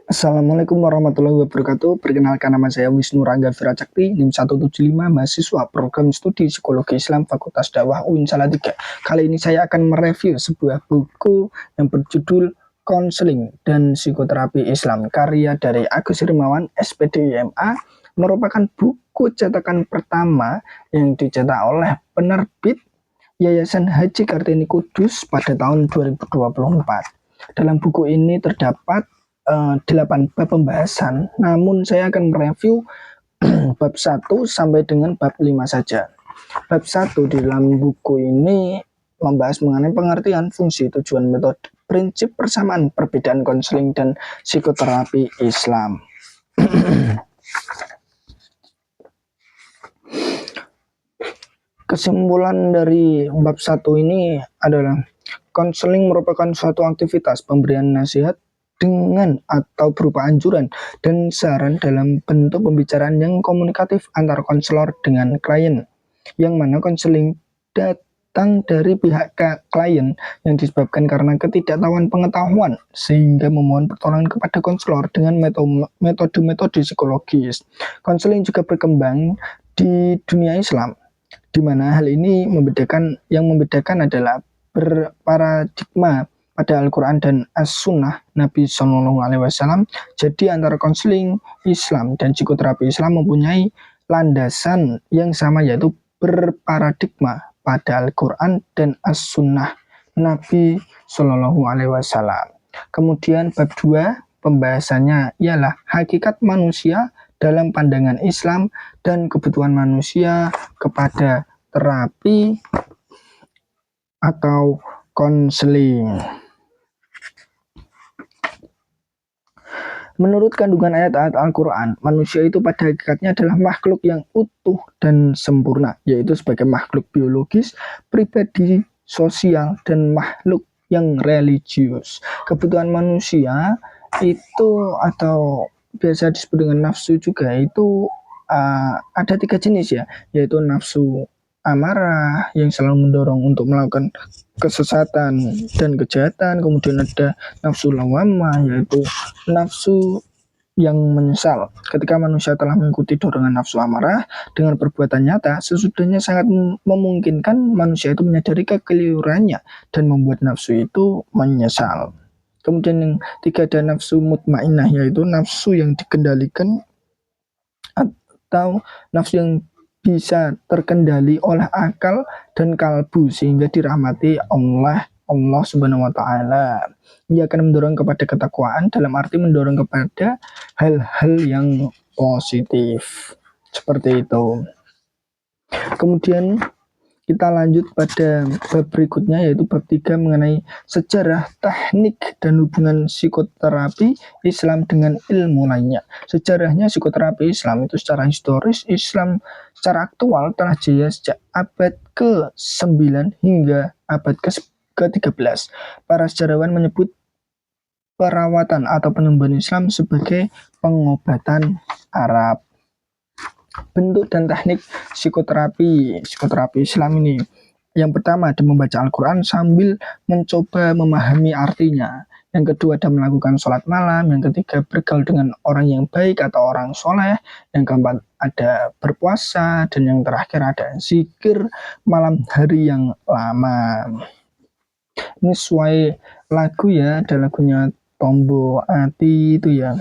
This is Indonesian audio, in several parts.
Assalamualaikum warahmatullahi wabarakatuh. Perkenalkan, nama saya Wisnu Rangga Viracakti, NIM 175, mahasiswa program studi Psikologi Islam Fakultas Dakwah UIN Salatiga. Kali ini saya akan mereview sebuah buku yang berjudul Konseling dan Psikoterapi Islam, karya dari Agus Rimawan, SPD IMA, merupakan buku cetakan pertama yang dicetak oleh penerbit Yayasan Haji Kartini Kudus pada tahun 2024. Dalam buku ini terdapat 8 bab pembahasan, namun saya akan mereview bab 1 sampai dengan bab 5 saja. Bab 1 di dalam buku ini membahas mengenai pengertian, fungsi, tujuan, metode, prinsip, persamaan, perbedaan konseling dan psikoterapi Islam. Kesimpulan dari bab 1 ini adalah konseling merupakan suatu aktivitas pemberian nasihat dengan atau berupa anjuran dan saran dalam bentuk pembicaraan yang komunikatif antar konselor dengan klien, yang mana konseling datang dari pihak klien yang disebabkan karena ketidaktahuan pengetahuan sehingga memohon pertolongan kepada konselor dengan metode-metode psikologis. Konseling juga berkembang di dunia Islam, di mana hal ini membedakan adalah berparadigma pada Al-Quran dan As-Sunnah Nabi SAW. Jadi antara konseling Islam dan psikoterapi Islam mempunyai landasan yang sama, yaitu berparadigma pada Al-Quran dan As-Sunnah Nabi SAW. Kemudian bab 2 pembahasannya ialah hakikat manusia dalam pandangan Islam dan kebutuhan manusia kepada terapi atau konseling. Menurut kandungan ayat-ayat Al-Quran, manusia itu pada hakikatnya adalah makhluk yang utuh dan sempurna, yaitu sebagai makhluk biologis, pribadi, sosial, dan makhluk yang religius. Kebutuhan manusia itu, atau biasa disebut dengan nafsu juga, itu ada 3 jenis ya, yaitu nafsu amarah yang selalu mendorong untuk melakukan kesesatan dan kejahatan. Kemudian ada nafsu lawamah, yaitu nafsu yang menyesal. Ketika manusia telah mengikuti dorongan nafsu amarah dengan perbuatan nyata, sesudahnya sangat memungkinkan manusia itu menyadari kekeliruannya dan membuat nafsu itu menyesal. Kemudian yang 3 ada nafsu mutmainnah, yaitu nafsu yang dikendalikan atau nafsu yang bisa terkendali oleh akal dan kalbu sehingga dirahmati Allah Subhanahu wa taala. Ia akan mendorong kepada ketakwaan, dalam arti mendorong kepada hal-hal yang positif. Seperti itu. Kemudian kita lanjut pada bab berikutnya, yaitu bab 3 mengenai sejarah, teknik, dan hubungan psikoterapi Islam dengan ilmu lainnya. Sejarahnya psikoterapi Islam itu secara historis, Islam secara aktual telah jaya sejak abad ke-9 hingga abad ke-13. Para sejarawan menyebut perawatan atau penyembuhan Islam sebagai pengobatan Arab. Bentuk dan teknik psikoterapi Islam ini, yang pertama ada membaca Al-Quran sambil mencoba memahami artinya. Yang kedua ada melakukan sholat malam. Yang ketiga bergaul dengan orang yang baik atau orang soleh. Yang keempat ada berpuasa. Dan yang terakhir ada zikir malam hari yang lama. Ini sesuai lagu ya, ada lagunya Tombo Ati itu ya.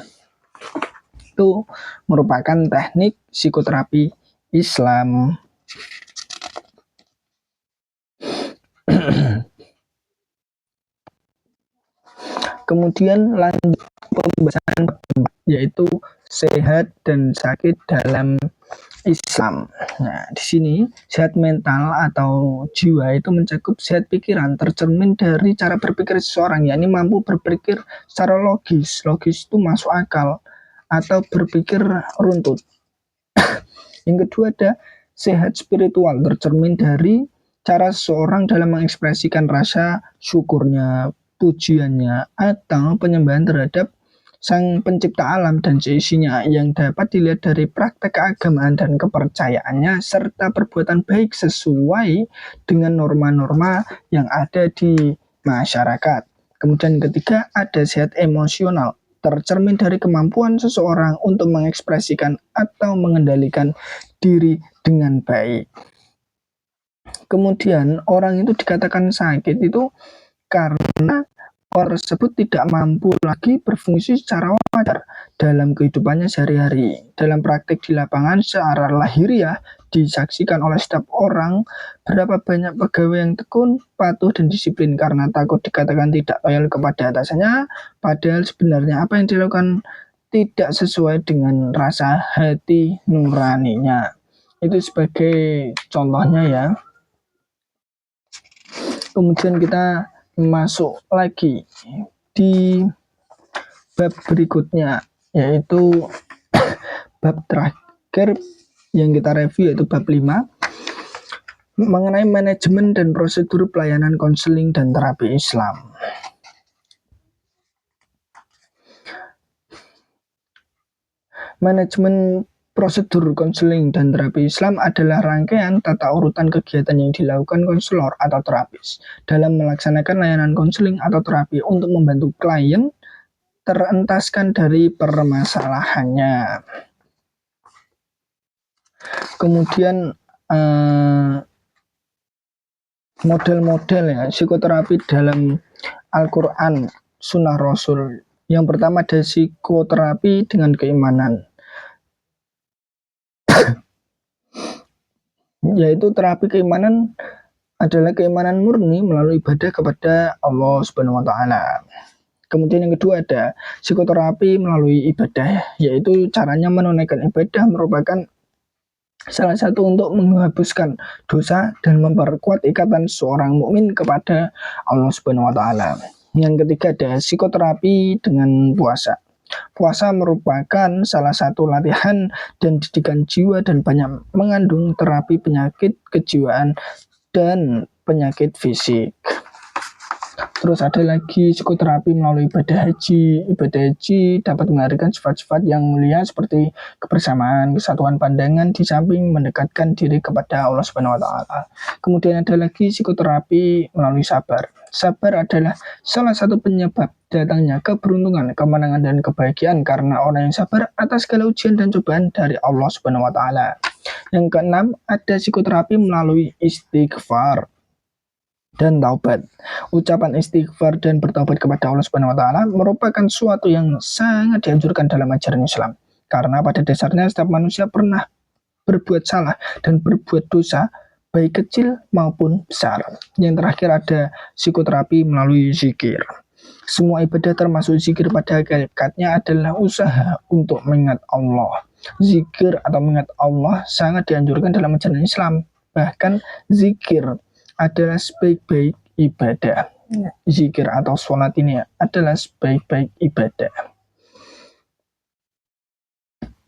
Itu merupakan teknik psikoterapi Islam. Kemudian lanjut pembahasan, yaitu sehat dan sakit dalam Islam. Nah, di sini sehat mental atau jiwa itu mencakup sehat pikiran, tercermin dari cara berpikir seseorang, yakni mampu berpikir secara logis itu masuk akal, atau berpikir runtut. Yang kedua ada sehat spiritual, tercermin dari cara seseorang dalam mengekspresikan rasa syukurnya, pujiannya, atau penyembahan terhadap Sang Pencipta alam dan seisinya, yang dapat dilihat dari praktek keagamaan dan kepercayaannya serta perbuatan baik sesuai dengan norma-norma yang ada di masyarakat. Kemudian ketiga ada sehat emosional, tercermin dari kemampuan seseorang untuk mengekspresikan atau mengendalikan diri dengan baik. Kemudian orang itu dikatakan sakit itu karena orang tersebut tidak mampu lagi berfungsi secara wajar dalam kehidupannya sehari-hari. Dalam praktik di lapangan secara lahiriah disaksikan oleh setiap orang berapa banyak pegawai yang tekun, patuh, dan disiplin karena takut dikatakan tidak loyal kepada atasannya, padahal sebenarnya apa yang dilakukan tidak sesuai dengan rasa hati nuraninya. Itu sebagai contohnya ya. Kemudian kita masuk lagi di bab berikutnya, yaitu bab terakhir yang kita review, yaitu bab 5 mengenai manajemen dan prosedur pelayanan konseling dan terapi Islam. Manajemen prosedur konseling dan terapi Islam adalah rangkaian tata urutan kegiatan yang dilakukan konselor atau terapis dalam melaksanakan layanan konseling atau terapi untuk membantu klien terentaskan dari permasalahannya. Kemudian model-model ya psikoterapi dalam Al-Quran, Sunnah Rasul. Yang pertama ada psikoterapi dengan keimanan, yaitu terapi keimanan adalah keimanan murni melalui ibadah kepada Allah Subhanahu wa taala. Kemudian yang kedua ada psikoterapi melalui ibadah, yaitu caranya menunaikan ibadah merupakan salah satu untuk menghapuskan dosa dan memperkuat ikatan seorang mukmin kepada Allah Subhanahu wa taala. Yang ketiga ada psikoterapi dengan puasa. Puasa merupakan salah satu latihan dan didikan jiwa dan banyak mengandung terapi penyakit kejiwaan dan penyakit fisik. Terus ada lagi psikoterapi melalui ibadah haji. Ibadah haji dapat melahirkan sifat-sifat yang mulia seperti kebersamaan, kesatuan pandangan, di samping mendekatkan diri kepada Allah Subhanahu wa taala. Kemudian ada lagi psikoterapi melalui sabar. Sabar adalah salah satu penyebab datangnya keberuntungan, kemenangan, dan kebahagiaan karena orang yang sabar atas segala ujian dan cobaan dari Allah Subhanahu wa taala. Yang keenam, ada psikoterapi melalui istighfar dan taubat. Ucapan istighfar dan bertaubat kepada Allah Subhanahu wa taala merupakan suatu yang sangat dianjurkan dalam ajaran Islam. Karena pada dasarnya setiap manusia pernah berbuat salah dan berbuat dosa, baik kecil maupun besar. Yang terakhir ada psikoterapi melalui zikir. Semua ibadah termasuk zikir pada hakikatnya adalah usaha untuk mengingat Allah. Zikir atau mengingat Allah sangat dianjurkan dalam ajaran Islam. Bahkan zikir adalah sebaik-baik ibadah. Zikir atau sholat ini adalah sebaik-baik ibadah.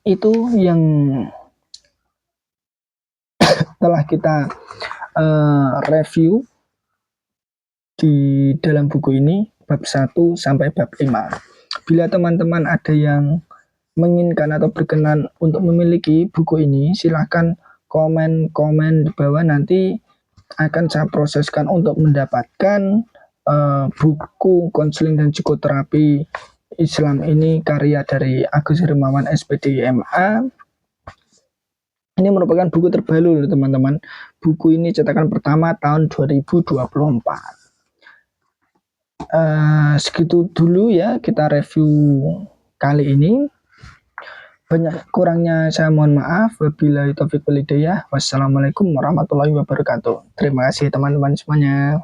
Itu yang telah kita review di dalam buku ini, bab 1 sampai bab 5. Bila teman-teman ada yang menginginkan atau berkenan untuk memiliki buku ini, silahkan komen di bawah, nanti akan saya proseskan untuk mendapatkan buku konseling dan psikoterapi Islam ini karya dari Agus Hermawan SPD MA. Ini merupakan buku terbaru teman-teman. Buku ini cetakan pertama tahun 2024. Segitu dulu ya kita review kali ini. Banyak kurangnya saya mohon maaf. Wabillahi taufiq wal hidayah. Wassalamualaikum warahmatullahi wabarakatuh. Terima kasih teman-teman semuanya.